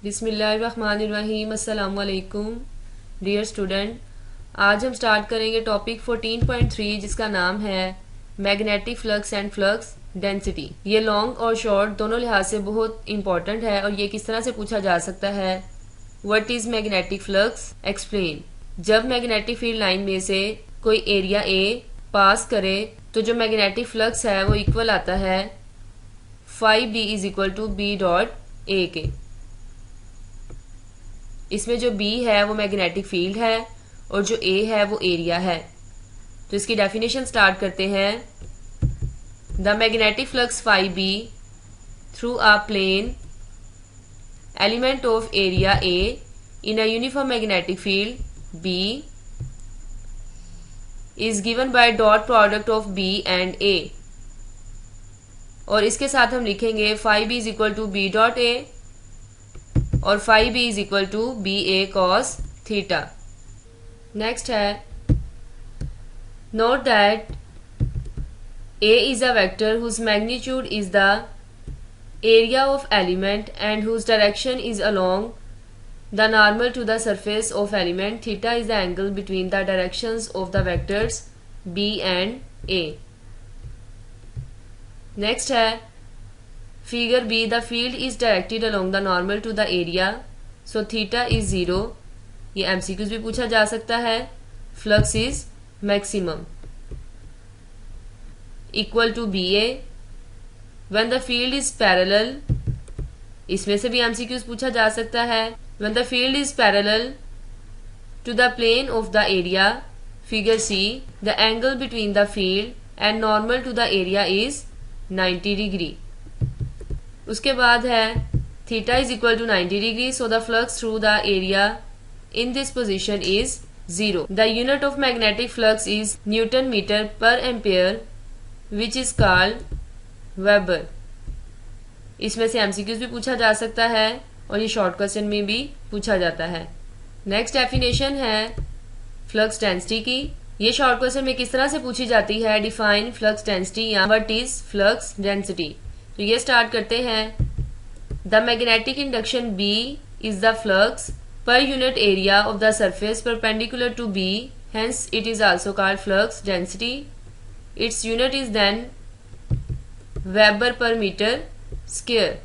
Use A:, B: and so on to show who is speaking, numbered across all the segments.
A: बिस्मिल्लाहिर्रहमानिर्रहीम। अस्सलाम वालेकुम डियर स्टूडेंट, आज हम स्टार्ट करेंगे टॉपिक 14.3 जिसका नाम है magnetic flux and flux density. ये लॉन्ग और शॉर्ट दोनों लिहाज से बहुत इंपॉर्टेंट है और ये किस तरह से पूछा जा सकता है। What is magnetic flux, explain. जब मैग्नेटिक फील्ड लाइन में से कोई एरिया ए पास करे तो जो मैग्नेटिक फ्लक्स है वो इक्वल आता है phi B is equal to B dot A के। इसमें जो B है वो मैग्नेटिक फील्ड है और जो A है वो एरिया है। तो इसकी डेफिनेशन स्टार्ट करते हैं। The magnetic flux phi B through a plane element of area A in a uniform magnetic field B is given by dot product of B and A। और इसके साथ हम लिखेंगे phi B is equal to B dot A और phi B is equal to B A cos theta. Next है, note that A is a vector whose magnitude is the area of element and whose direction is along the normal to the surface of element. Theta is the angle between the directions of the vectors B and A. Next है, Figure B, the field is directed along the normal to the area, so theta is 0। ये MCQs भी पूछा जा सकता है। Flux is maximum equal to BA when the field is parallel। इसमें से भी MCQs पूछा जा सकता है। When the field is parallel to the plane of the area, figure C, the angle between the field and normal to the area is 90 degree। उसके बाद है theta is equal to 90 degree, so the flux through the area in this position is 0। The unit of magnetic flux is newton metre per ampere which is called weber. इसमें से MCQs भी पूछा जा सकता है और ये शॉर्ट क्वेश्चन में भी पूछा जाता है। नेक्स्ट डेफिनेशन है फ्लक्स डेंसिटी की। ये शॉर्ट क्वेश्चन में किस तरह से पूछी जाती है, डिफाइन फ्लक्स डेंसिटी या व्हाट इज फ्लक्स डेंसिटी। तो ये स्टार्ट करते हैं। The magnetic induction B is the flux per unit area of the surface perpendicular to B, hence it is also called flux density. Its unit is then weber per metre square.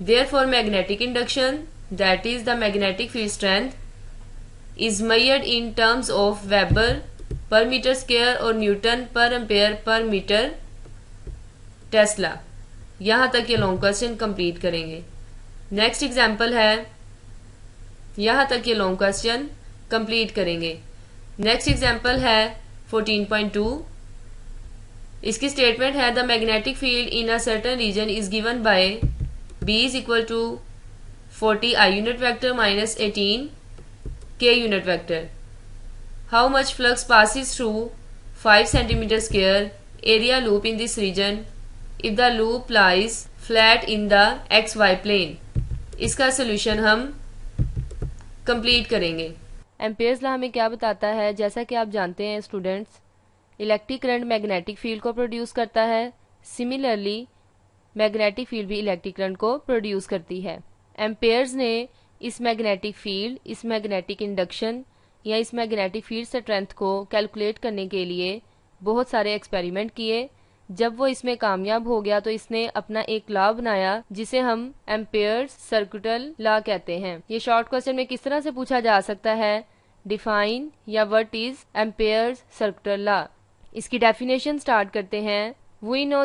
A: Therefore magnetic induction, that is the magnetic field strength, is measured in terms of weber per metre square और newton per ampere per metre tesla. यहां तक ये long question complete करेंगे। Next example है, यहां तक ये long question complete करेंगे। नेक्स्ट एग्जाम्पल है 14.2। इसकी स्टेटमेंट है the magnetic field in a certain region is given by B is equal to 40 I unit vector minus 18 K unit vector. How much flux passes through 5 centimetre square area loop in this region if the loop lies flat in the xy plane। इसका solution हम complete करेंगे। Ampere's law हमें क्या बताता है, जैसा कि आप जानते हैं students, electric current magnetic field को प्रोड्यूस करता है। सिमिलरली मैग्नेटिक फील्ड भी इलेक्ट्रिक करंट को प्रोड्यूस करती है। एम्पेयर्स ने इस मैग्नेटिक फील्ड, इस मैग्नेटिक इंडक्शन या इस मैग्नेटिक फील्ड स्ट्रेंथ को कैलकुलेट करने के लिए बहुत सारे एक्सपेरिमेंट किए। जब वो इसमें कामयाब हो गया तो इसने अपना एक लॉ बनाया जिसे हम एम्पेयर्स सर्किटल लॉ कहते हैं। ये शॉर्ट क्वेश्चन में किस तरह से पूछा जा सकता है, डिफाइन या what is Ampere's circuital law. इसकी डेफिनेशन स्टार्ट करते हैं। We know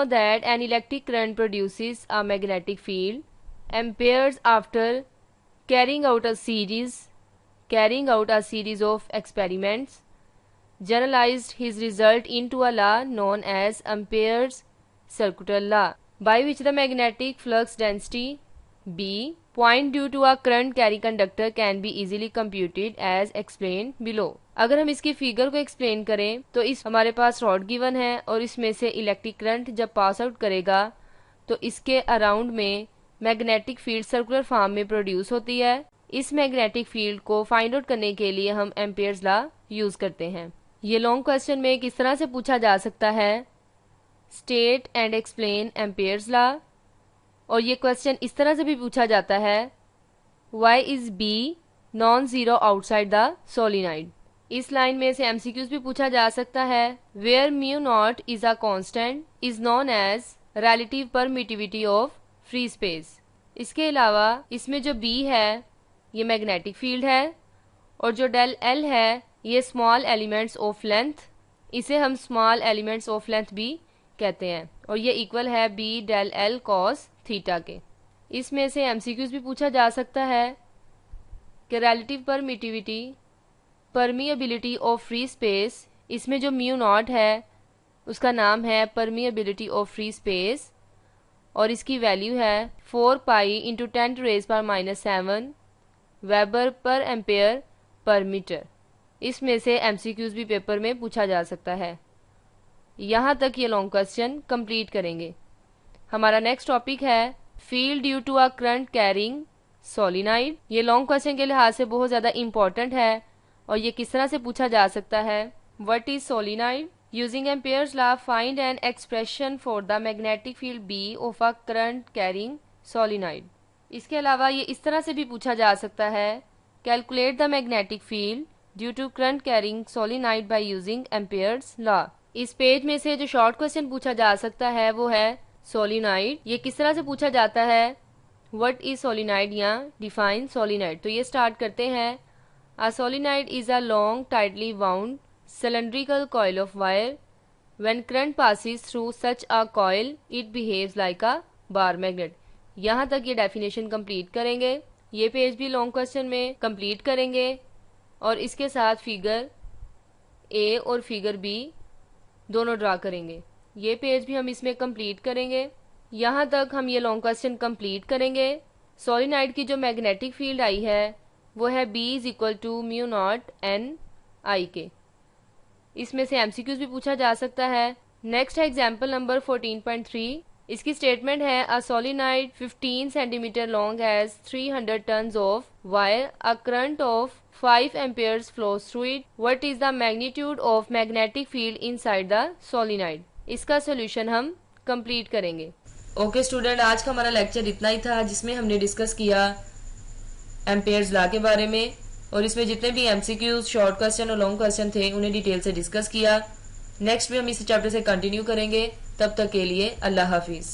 A: that an electric current produces a magnetic field. Ampere's after carrying out a series of experiments generalized his result into a law known as Ampere's circular law, by which the magnetic flux density B, point due to a current carrying conductor, can be easily computed as explained below। अगर हम इसकी figure को explain करें तो इस हमारे पास rod given है और इसमें से इलेक्ट्रिक करंट जब पास आउट करेगा तो इसके अराउंड में मैग्नेटिक फील्ड सर्कुलर फॉर्म में प्रोड्यूस होती है। इस मैग्नेटिक फील्ड को फाइंड आउट करने के लिए हम एम्पेयर्स लॉ यूज करते हैं। ये लॉन्ग क्वेश्चन में किस तरह से पूछा जा सकता है, state and explain Ampere's law और ये क्वेश्चन इस तरह से भी पूछा जाता है, why is B non zero outside the solenoid. इस लाइन में से एमसीक्यूज भी पूछा जा सकता है, where mu not is a constant is known as relative permittivity of free space. इसके अलावा इसमें जो बी है ये मैग्नेटिक फील्ड है और जो डेल एल है ये स्मॉल एलिमेंट्स ऑफ लेंथ, इसे हम स्मॉल एलिमेंट्स ऑफ लेंथ भी कहते हैं और ये इक्वल है B del L cos theta के। इसमें से एमसीक्यूज भी पूछा जा सकता है कि relative permittivity permeability of free space, इसमें जो म्यू नॉट है उसका नाम है परमिएबिलिटी ऑफ फ्री स्पेस और इसकी वैल्यू है 4 pi into 10⁻⁻7 weber per ampere per metre. इसमें से एमसीक्यूज भी पेपर में पूछा जा सकता है। यहाँ तक ये लॉन्ग क्वेश्चन कंप्लीट करेंगे। हमारा नेक्स्ट टॉपिक है field due to a current carrying solenoid. ये लॉन्ग क्वेश्चन के लिहाज से बहुत ज़्यादा इंपॉर्टेंट है और ये किस तरह से पूछा जा सकता है, what is solenoid, using Ampere's law find an expression for the magnetic field B of a current carrying solenoid. इसके अलावा ये इस तरह से भी पूछा जा सकता है, calculate the magnetic field due to current carrying solenoid by using Ampere's law. इस पेज में से जो शॉर्ट क्वेश्चन पूछा जा सकता है वो है सोलिनाइड। ये किस तरह से पूछा जाता है, व्हाट इज सोलिनाइड या डिफाइन सोलिनाइड। तो ये स्टार्ट करते हैं, a solenoid is a long tightly wound cylindrical coil of wire. When current passes through such a coil, it behaves like a bar magnet. यहाँ तक ये डेफिनेशन कंप्लीट करेंगे। ये पेज भी लॉन्ग क्वेश्चन में कंप्लीट करेंगे और इसके साथ फिगर ए और फिगर बी दोनों ड्रा करेंगे। ये पेज भी हम इसमें कंप्लीट करेंगे। यहाँ तक हम ये लॉन्ग क्वेश्चन कंप्लीट करेंगे। सोलिनाइड की जो मैग्नेटिक फील्ड आई है वो है B is equal to mu naught n I के। इसमें से एमसीक्यूज भी पूछा जा सकता है। नेक्स्ट है एग्जाम्पल नंबर 14.3। इसकी स्टेटमेंट है, a solenoid 15 centimetre long has 300 turns of wire, a current of 5 amperes flows through it, what is the magnitude of magnetic field inside the solenoid. इसका सोल्यूशन हम कंप्लीट करेंगे। Okay student, आज का हमारा lecture इतना ही था जिसमें हमने डिस्कस किया एम्पेयर्स लॉ के बारे में और इसमें जितने भी एमसीक्यूज, शॉर्ट क्वेश्चन और लॉन्ग क्वेश्चन थे उन्हें डिटेल से डिस्कस किया। नेक्स्ट भी हम इसी चैप्टर से कंटिन्यू करेंगे। तब तक के लिए अल्लाह हाफिज।